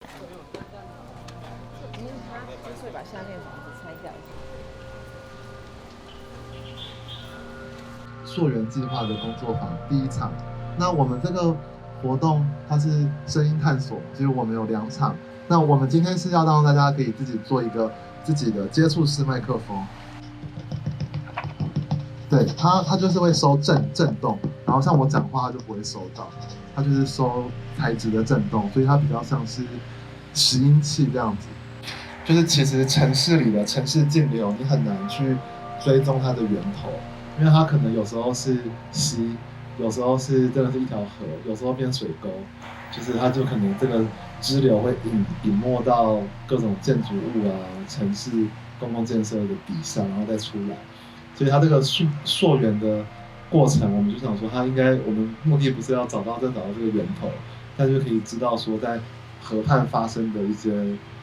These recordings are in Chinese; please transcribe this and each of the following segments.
因为他就是会把下面房子拆掉。溯源计划的工作坊第一场，那我们这个活动它是声音探索，所以我们有2场。那我们今天是要让大家可以自己做一个自己的接触式麦克风，对它就是会收震动，然后像我讲话它就不会收到，它就是收材质的震动，所以它比较像是拾音器这样子。就是其实城市里的城市径流，你很难去追踪它的源头，因为它可能有时候是溪，有时候是真的是一条河，有时候变水沟，就是它就可能这个支流会隐没到各种建筑物啊、城市公共建设的底下，然后再出来。所以它这个溯源的过程，我们就想说，它应该我们目的不是要找到这个源头，但就可以知道说在河畔发生的一些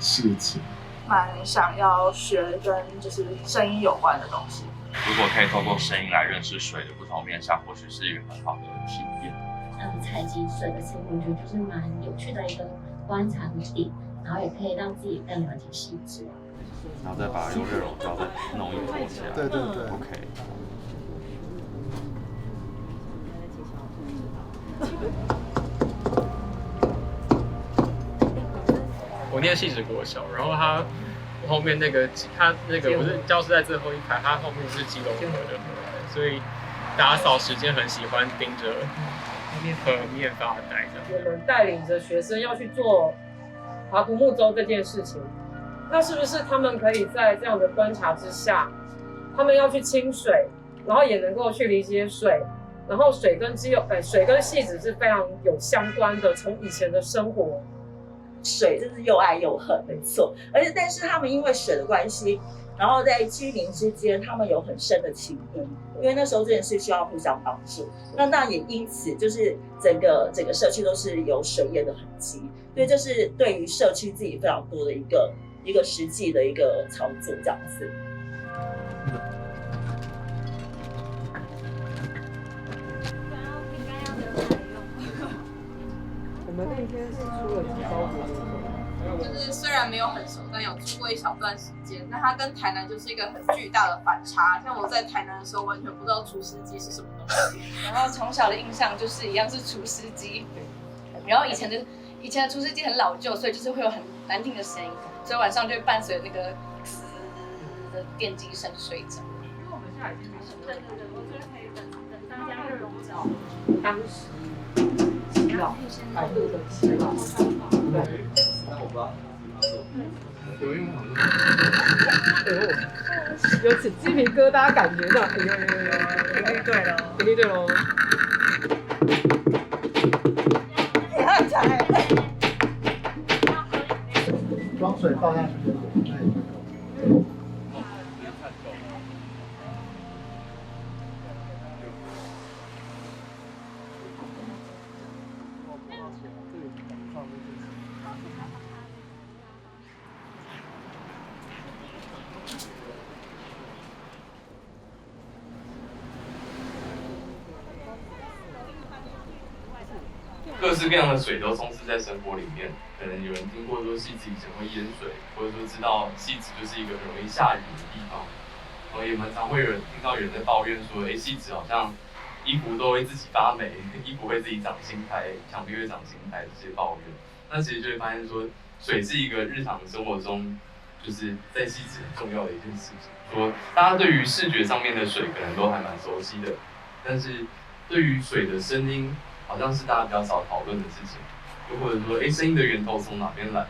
事情。蛮想要学跟就是声音有关的东西。如果可以透过声音来认识水的不同面向，或许是一个很好的体验。采集水的声音，我觉得就是蛮有趣的一个观察的点，然后也可以让自己更了解细致。然后再把它用热熔胶再弄一坨起来。对对对 ，OK。我念戏子国小，然后他后面他那个不是教室在最后一排，他后面是基隆河的河，所以打扫时间很喜欢盯着河面发呆这样。我们带领着学生要去做划独木舟这件事情，那是不是他们可以在这样的观察之下，他们要去清水，然后也能够去理解水，然后水跟戏子是非常有相关的，从以前的生活。水真是又爱又恨，没错。但是他们因为水的关系，然后在居民之间，他们有很深的情谊，因为那时候这件事需要互相帮助。那也因此，就是整个社区都是有水淹的痕迹，所以这是对于社区自己非常多的一个实际的一个操作，这样子。我们那天是出了几招独木舟，就是虽然没有很熟，但有出过一小段时间。那它跟台南就是一个很巨大的反差。像我在台南的时候，完全不知道除湿机是什么东西。然后从小的印象就是一样是除湿机，然后以前的除湿机很老旧，所以就是会有很难听的声音，所以晚上就会伴随那个嘶的电机声睡着。因为我们现在已经没什么。对，我觉得可以等大家热熔胶。当时百度的资料，对。有起鸡皮疙瘩感觉的，有，频率对了，频率对喽。很强哎！装水倒下去就好。各式各样的水都充斥在生活里面，可能有人听过说戏子以前会淹水，或者说知道戏子就是一个很容易下雨的地方，然后也蛮常会有人听到有人在抱怨说，戏子好像衣服都会自己发霉，衣服会自己长新苔，墙壁会长新苔这些抱怨。那其实就会发现说，水是一个日常生活中就是在戏子很重要的一件事情。说大家对于视觉上面的水可能都还蛮熟悉的，但是对于水的声音，好像是大家比较少讨论的事情，又或者说，声音的源头从哪边来？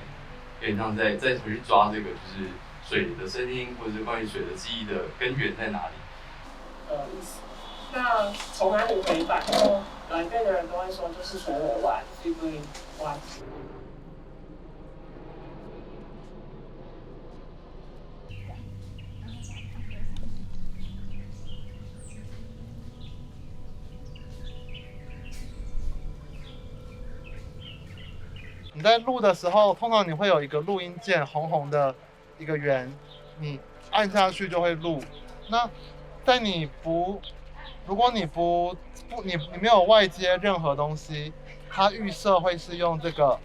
有点像再回去抓这个，就是水的声音，或者是关于水的记忆的根源在哪里？意思。那从哪里回返？老一辈的人都会说，就是水尾湾，是因为湾。你在录的时候，通常你会有一个录音键，红红的一个圆，你按下去就会录。那在如果你没有外接任何东西，它预设会是用这个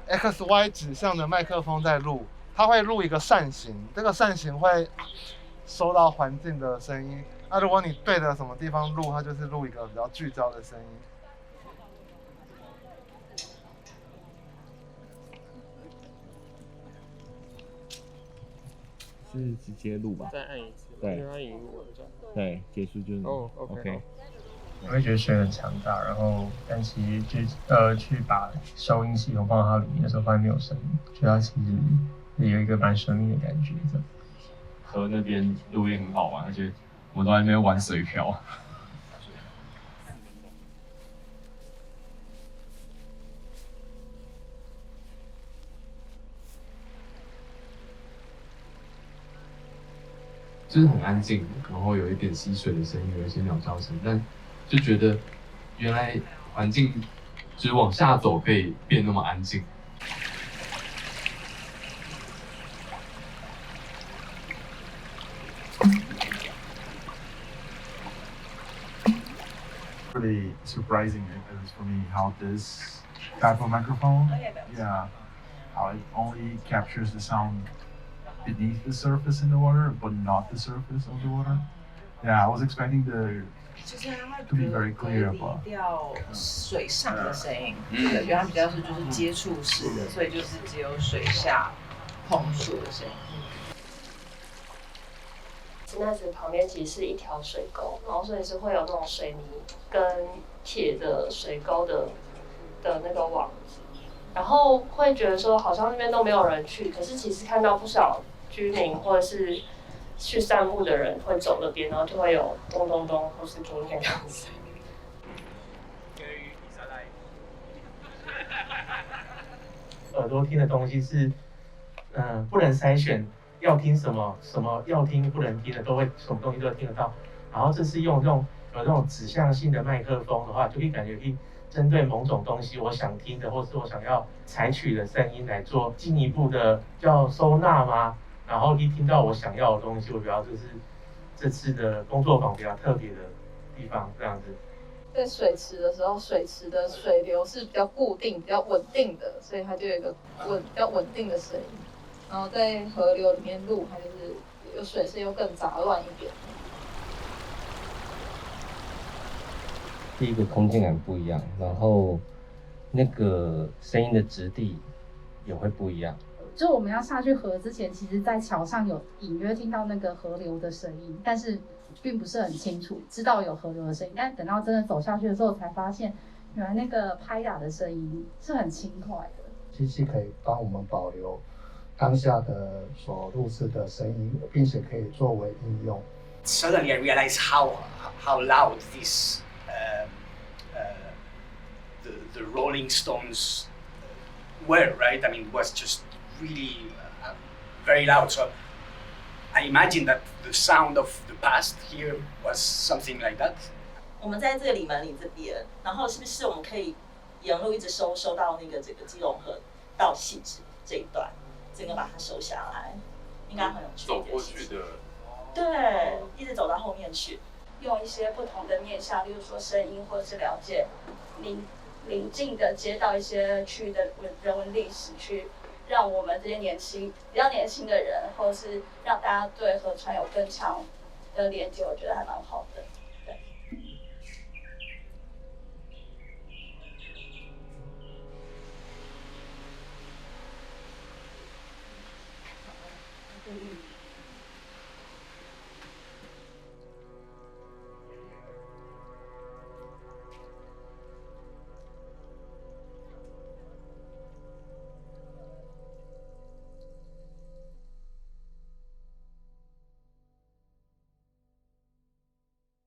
XY 指向的麦克风在录，它会录一个扇形，这个扇形会收到环境的声音。那如果你对着什么地方录，它就是录一个比较聚焦的声音。是直接录吧？再按一次，对，因为它已经录了这样。对，结束就是。哦 ，OK。我会觉得水很强大，然后但其实去把收音系统放到它里面的时候，发现没有声音，所以它其实也有一个蛮神秘的感觉。这样。河那边录音很好玩，而且我们都在那边玩水漂。就是很安静，然后有一点溪水的声音，有一些鸟叫声，但就觉得原来环境就是往下走可以变那么安静。Really surprising, at least for me, how this type of microphone, yeah, how it only captures the sound beneath the surface in the water, but not the surface of the water. Yeah, I was expecting to be very clear, but 掉水上的声音，对，因为它比较是就是接触式的，所以就是只有水下碰触的声音。那子旁边其实是一条水沟，然后所以是会有那种水泥跟铁的水沟的那个网子，然后会觉得说好像那边都没有人去，可是其实看到不少居民或者是去散步的人会走那边，然后就会有咚咚咚或是咚咚这样子。耳朵听的东西是，不能筛选。要听什么要听不能听的都会，什么东西都听得到。然后这次用有这种指向性的麦克风的话，就可以感觉可以针对某种东西我想听的，或是我想要采取的声音来做进一步的叫收纳吗？然后可以听到我想要的东西。我比较就是这次的工作坊比较特别的地方，这样子。在水池的时候，水池的水流是比较固定、比较稳定的，所以它就有一个比较稳定的声音。然后在河流里面录，它就是有水声又更杂乱一点。第一个空间感不一样，然后那个声音的质地也会不一样。就我们要下去河之前，其实在桥上有隐约听到那个河流的声音，但是并不是很清楚，知道有河流的声音。但等到真的走下去的时候，才发现原来那个拍打的声音是很轻快的。机器可以帮我们保留当下的所录制的声音，并且可以作为应用。Suddenly I realized how loud this the Rolling Stones were, right? I mean, it was just really very loud. So I imagine that the sound of the past here was something like that. 我们在这个里门里这边，然后是不是我们可以沿路一直收到那个这个基隆河到汐止这一段？整个把它收下来，应该很有趣的一件事情。走过去的。对，一直走到后面去。用一些不同的面向，例如说声音，或者是了解邻近的街道一些区域的人文历史，去让我们这些比较年轻的人，或者是让大家对河川有更强的连接，我觉得还蛮好的。对。